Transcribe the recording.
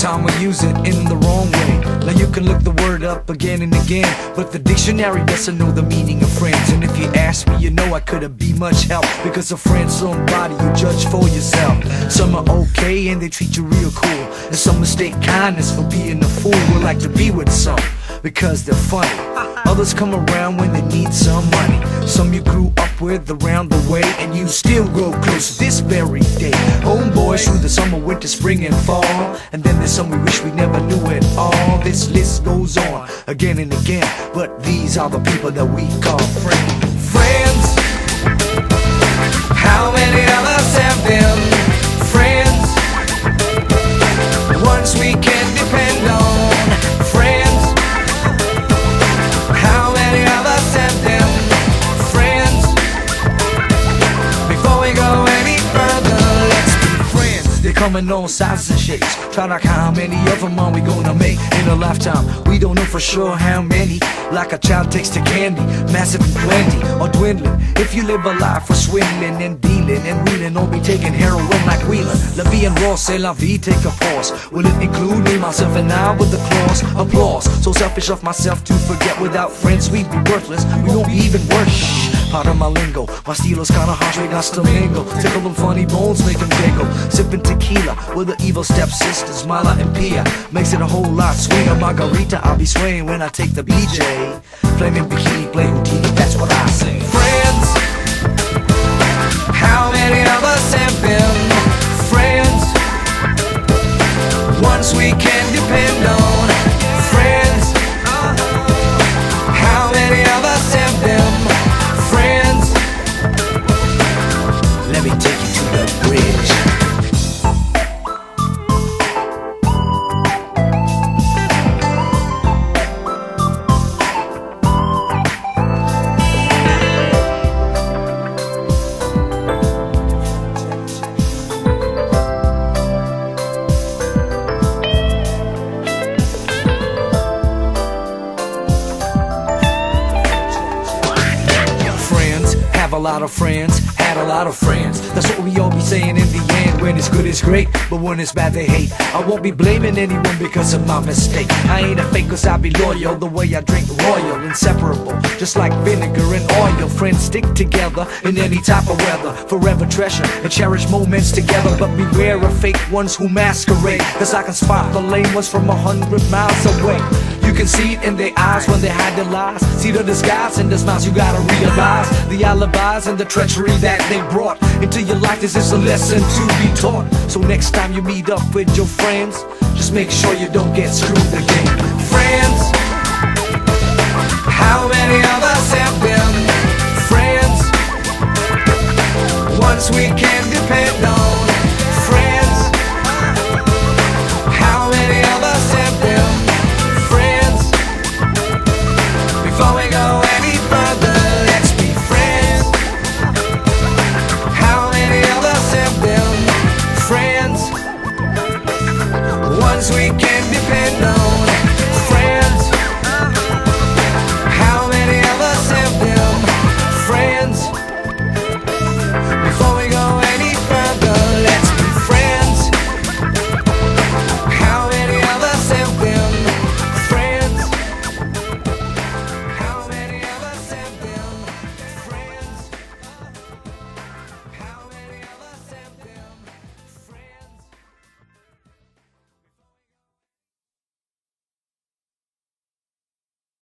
time we use it in the wrong way. Now you can look the word up again and again, but the dictionary doesn't know the meaning of friends. And if you ask me, you know I couldn't be much help, because a friend's somebody you judge for yourself. Some are okay and they treat you real cool, and some mistake kindness for being a fool. We like to be with some because they're funny. Others come around when they need some money. Some you grew up with around the way, and you still grow close this very day. Homeboys through the summer, winter, spring and fall, and then there's some we wish we never knew at all. This list goes on again and again, but these are the people that we call friends. Friends, how many of us have them? Friends, ones we can depend on. Friends, how many of us have them? Friends, before we go any further, let's be friends. They come in all sizes and shapes. Try to count how many of them are we gonna make in a lifetime. We don't know for sure how many. Like a child takes to candy, massive and plenty, or dwindling. If you live a life for swindling and dealing and wheeling, or be taking heroin like wheeling. La vie en rose, c'est la vie, take a pause. Will it include me, myself, and I with the clause? Applause. So selfish of myself to forget without friends we'd be worthless. We don't be even worse. Part of my lingo, my estilo's kinda harsh, we got to mingle. Tickle them funny bones, make them giggle. Sipping tequila with the evil stepsisters, Mala and Pia. Makes it a whole lot sweeter. Margarita, I'll be swaying when I take the BJ. Flaming bikini, play Houdini, that's what I say. Friends, how many of us have been? Friends, ones we can depend on. Friends, how many of us have them? Friends, let me take you to the bridge. A lot of friends, had a lot of friends. That's what we all be saying in the end. When it's good it's great, but when it's bad they hate. I won't be blaming anyone because of my mistake. I ain't a fake cause I be loyal. The way I drink royal, inseparable, just like vinegar and oil. Friends stick together in any type of weather. Forever treasure and cherish moments together. But beware of fake ones who masquerade, cause I can spot the lame ones from 100 miles away. You can see it in their eyes when they hide their lies. See the disguise in their smiles, you gotta realize the alibis and the treachery that they brought into your life. This is a lesson to be taught. So next time you meet up with your friends, just make sure you don't get screwed again. Friends, how many of us have been? Friends, once we can